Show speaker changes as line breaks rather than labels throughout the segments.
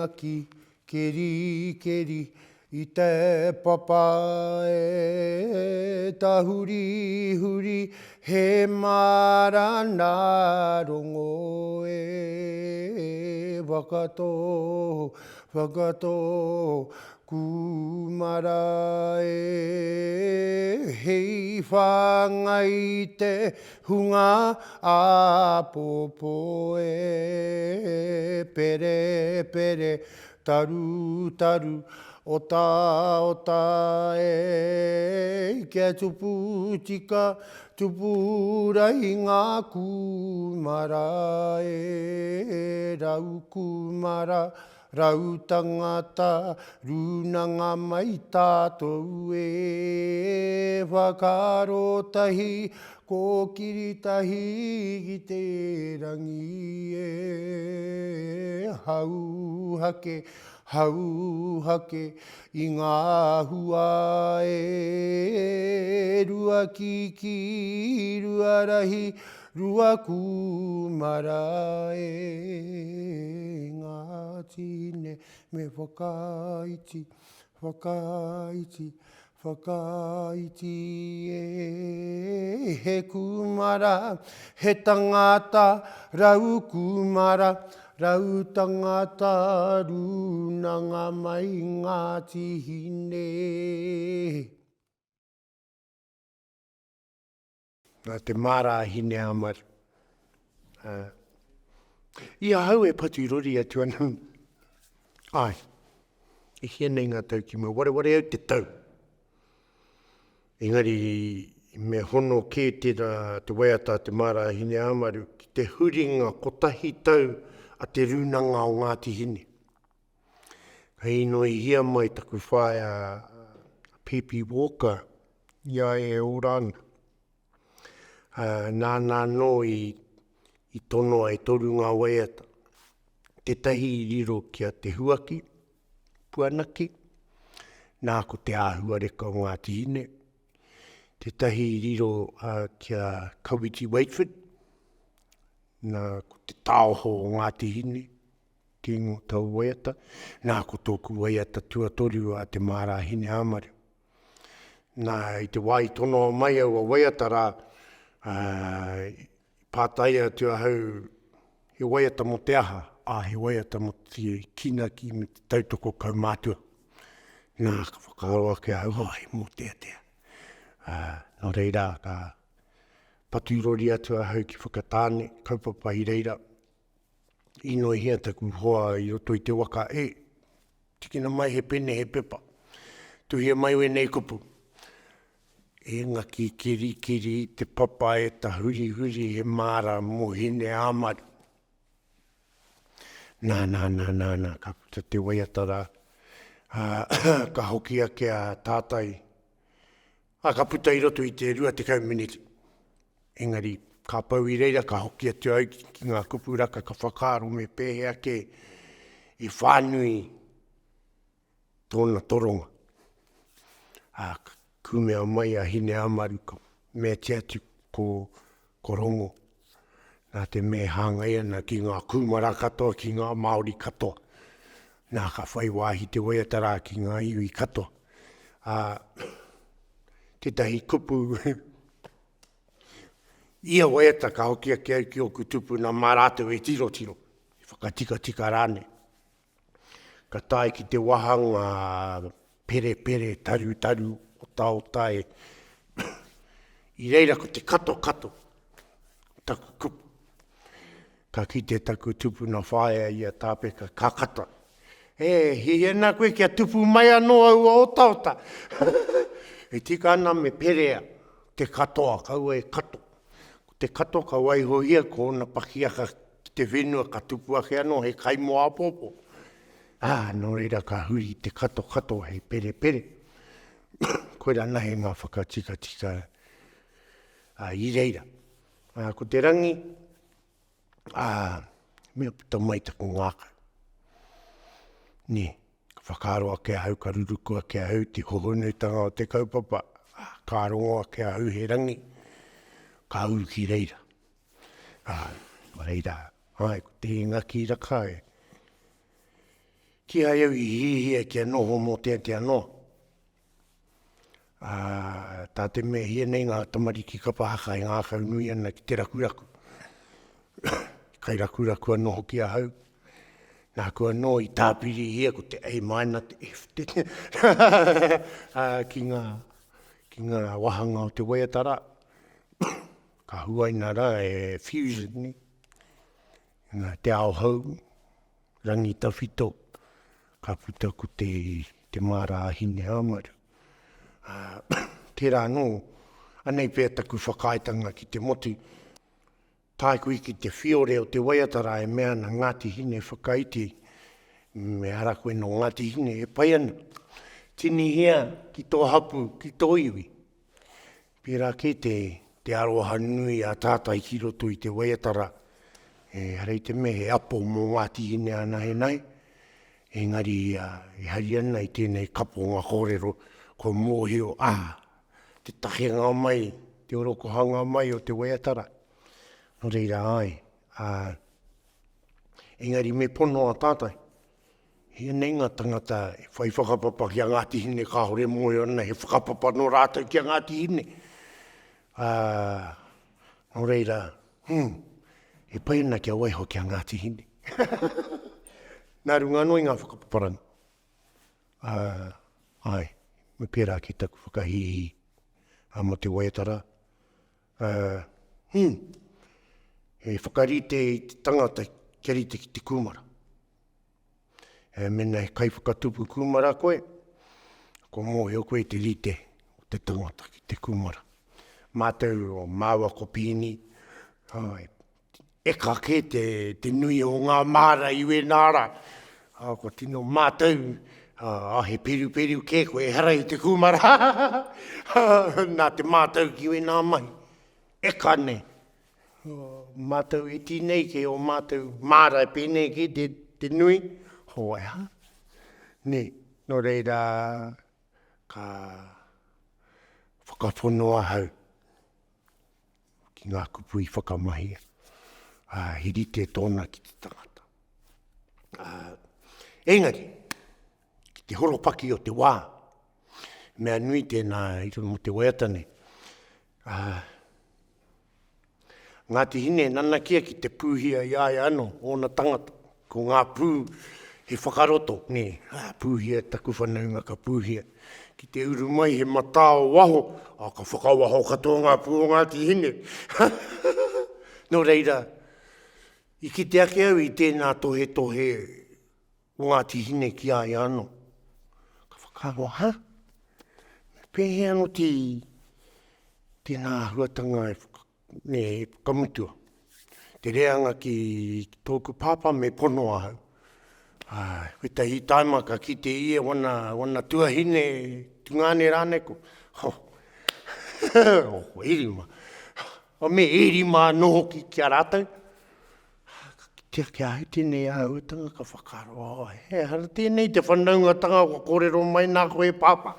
ngaki, kerikeri, i te papa e tahurihuri, he Māra nā Rongo e Whakato, kumara e hei whangai te hunga apopo e perepere taru ota e kia tupu tika tupurai ngā kumara e rau kumara rau tangata runanga mai tātou e whakarotahi ko kiritahi ki te rangi e hau hake i ngā hua e rua kiki rua rahi rua kumara e Ngāti Hine me whakaiti e he kumara he tangata rau kumara rau tangata runanga mai Ngāti Hine. Nā te Māra Hineāmaru. Ia hau e paturori atu anam. Ai, e hia nei ngā tau ki mua, ware au te tau. Engari, me hono ke te waiata te Māra Hineāmaru ki te huringa kotahi tau a te runanga o Ngāti Hine. Hei no i hia mai taku whae a Pepe Walker, ia e oranga. Nā no i tono ai toru ngā waiata. Te tahi i riro kia te huaki, puanaki, nā ko te āhua reka o Ngāti Hine. Te tahi i riro kia Kawiti Waitford, nā ko te tāoho o Ngāti Hine, ki ngō tau waiata, nā ko tōku waiata tuatoru a te Māra Hineāmaru. Nā i te wai tono mai au a waiata rā, pātaia tu ahau he waiata Moteaea, he waiata mo te kina ki me te tautoko kaumātua. Nā ka whakaroa ke ahau, he Moteatea. Nō reira, ka paturori atu ahau ki whakatāne, kaupapa i reira. Ino i hea taku hoa i roto i te waka, tikina mai he pene he pepa. Tu hea mai we nei kupu. E ngaki kerikeri te papa e tahurihuri he Māra mo Hineāmaru. Nā, ka puta te waiata rā. Ka hokia ke a Tatai. Ka puta i roto i te 20 miniti. Engari, ka pau i reira, ka hokia te au ki ngā kupu raka, ka whakaaro me pēhea ke i whānui tōna toronga. Kumea mai a Hineāmaru ko mea te atu ko Rongo. Nā te mea hāngai ana ki ngā kumara katoa, ki ngā Māori katoa. Nā ka whai wāhi te waiata rā ki ngā iwi katoa. Tētahi kupu. Ia waiata ka hokia ki au ki o kutupu nā mārātou e tiro. I whakatika rāne. Ka tai ki te wahanga perepere taru. Ota e i reira ko te kato taku kupu ka ki te taku tupu na whaea i a tāpeka ka kata he ena koe kia tupu mai anō au a ota e tika ana me perea te katoa kaua e kato ko te kato ka waiho ia ko na pakiaka ki te whenua ka tupu ake anō he kaimo apopo no reira ka huri te kato hei perepere koe rana he ngā whakatika i reira. Ko te rangi, mea puta mai taku ngāka. Ka whakaroa ke ahau, ka rurukua ke ahau, te hohonutanga o te kaupapa, ka rongoa ke ahau he rangi, ka au ki reira. Reira, ko te ngaki raka Ki ai au I hihia kia noho Moteatea noa. Tā te mea hia nei ngā tamariki kapahaka I ngā kaunui ana ki te rakuraku. Kai rakuraku anoho ki a hau. Nā kua no I tāpiri hia ko te ei maina te efte. Ki ngā wahanga o te waiatara. Ka huaina ra e fusion ni. Nā te ao hau. Rangi tawhito. Ka puta ko te Māra a Hineāmaru. Tērā no, anei pēr taku whakaitanga ki te motu. Tai kui ki te whiore o te waiatara e mea na Ngāti Hine whakaiti. Me ara koe no Ngāti Hine e pai ana. Tini hea ki tō hapu, ki tō iwi. Pērā ke te aroha nui a Tatai ki roto I te waiatara. E harei te me he apo mō Ngāti Hine ana he nai. Engari e hari ana I tēnei kapo Ngapuhi ko mōhio te tahenga mai, te orokohanga mai o te waiatara. No reira ai. Engari me pono a tātai. Hia nei ngā tangata e whai whakapapa ki a Ngāti Hine ka hore mōhio ana he whakapapa no rātou ki a Ngāti Hine. No reira, e pai ana kia waiho ki a Ngāti Hine. Nā runga noi ngā whakapaparanga. Ai, me pērā ki taku whakahihi. Mo te waiatara. E whakarite I te tangata kerite ki te kumara. Mena he kai whakatupu kumara koe. Ko mōhio koe te rite o te tangata ki te kumara. Mātou o māua ko pīni. E ka ke te nui o ngā Māra I wenara. Ko tino mātou. He peru ke koe, e hara I te kumara. Nā te mātou ki wena mai. E kane. Mātou e tīnei ke o mātou Māra e pēnei ke te nui. Hoa ha. Ne, no reira ka whakaponoa hau. Ki ngā kupu I whakamahia. Hiri te tōna ki te tangata. Engari. Te horopaki o te wā. Mea nui tēnā I mo te waiatane. Ngāti Hine nana kia ki te pūhia I ai ano o na tangata. Ko ngā pū he whakaroto. Ne, pūhia taku whanaunga ka pūhia. Ki te uru mai he matao waho. Ka whakawaho katoa ngā pū o Ngāti Hine. No reira, I ki te ake au I tēnā tohe o Ngāti Hine ki ai ano. Kawa, Pehe ano tēnā huatanga ne kamutua. Te reanga ki tōku pāpā me pono ahau. Weta I taimaka ki te ia wana tuahine tungane rāneko. Erima. O me erima noho ki kia rātau. Tia kia ahi tēnei ahuatanga ka whakaro. Hara tēnei te whanaungatanga ko kōrero mai nā koe pāpā.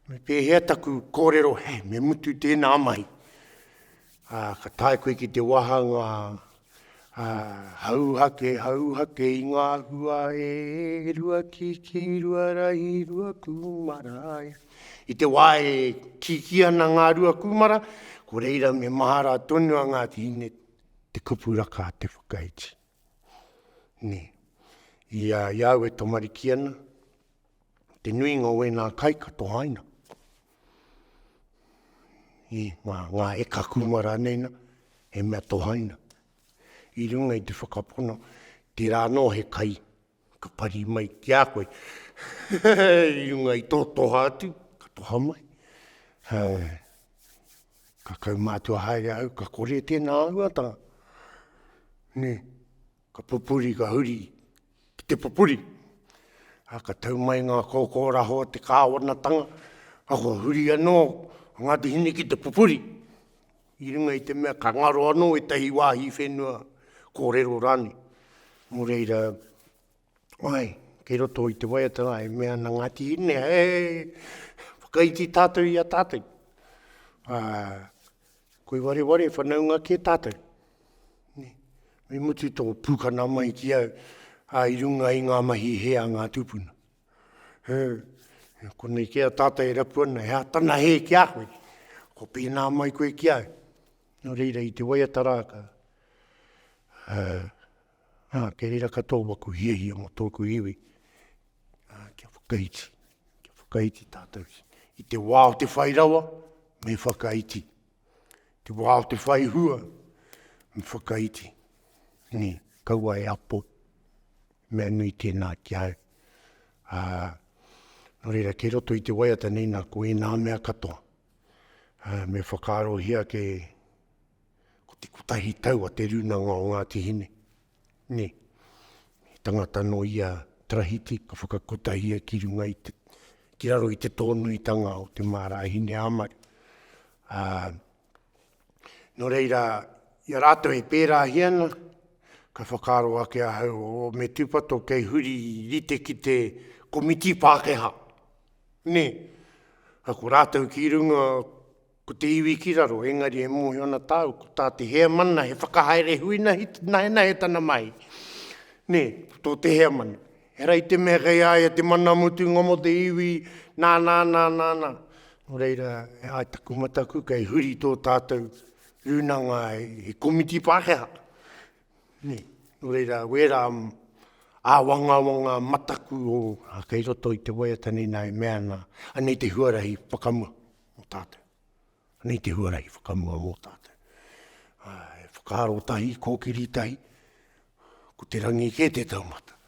Me pēhea taku kōrero, me mutu tēnā mai. Ka tae koe ki te wahanga. Hauhake I ngā hua e rua ki rua rai rua kumara. I te wae ki ana ngā rua kumara, ko reira me Māra tonu a Ngāti Hine. Te kupuraka te whakaiti. Ne. Iau e tomariki ana. Te nui ngā wena kai katohaina. Ngā eka kumara neina. He mea tohaina. I runga I te whakapono. Te rāno he kai. Ka pari mai ki a koe. I runga I tō toha atu. Ka toha mai. Ka kau mātua haere au. Ka kore tēnā auatanga. Ne, ka pupuri, ka huri, ki te pupuri. Ka tau mai ngā kōkora hoa te kāwanatanga. Ako huri anō, Ngāti Hine ki te pupuri. I runga I te mea ka ngaro anō e tahi wāhi whenua kōrero rani. Mo reira, kei roto I te waiatanga e mea na Ngāti Hine. Whakaiti tātou I a tātou. Koe ware whanaunga ke tātou. Me mutu tō pūkana mai ki au. I runga i ngā mahi hea ngā tupuna. Ko nei kia tātai rapuana, hea tana he kia koe. Ko pēnā mai koe kia. No reira i te waiatara ka. Ke reira katoa waku hiahia mo tōku iwi. Kia whakaiti. Kia whakaiti tātou. I te wā o te whairawa, me whakaiti. Te wā o te whaihua, me whakaiti. Ni, kaua e apo. Mea nui tēnā ki au. No reira, ke roto i te waiata nei nā ko e nā mea katoa. Me whakarohia ke ko te kutahi tau a te runanga o Ngāti Hine. Ne, tangata no ia trahiti ka whakakotahia ki runga i te, ki raro i te tōnuitanga o te Māra Hineāmaru. No reira, ia rātou e pērā hiana, ka whakaro ake ahau o me tūpato kei huri rite ki te komiti Pākehā. Ne, ko rātou ki runga ko te iwi ki raro, engari e mohi ona tāu, ko tā te hea mana, he whakahaere huina, naena he tana mai. Ne, tō te hea mana. He rei te mea kei aia te mana mutu ngomo te iwi, nā. No reira, e ai taku mataku, kei huri tō tātou runanga e komiti Pākehā. Ne, no reira, wera wanga mataku o kei roto i te waiata nei nai mea nā, anei te huarahi whakamua o tātou. Anei te huarahi whakamua o tātou. Whakaro tahi, kōkiri tahi, ko te rangi ke te taumata.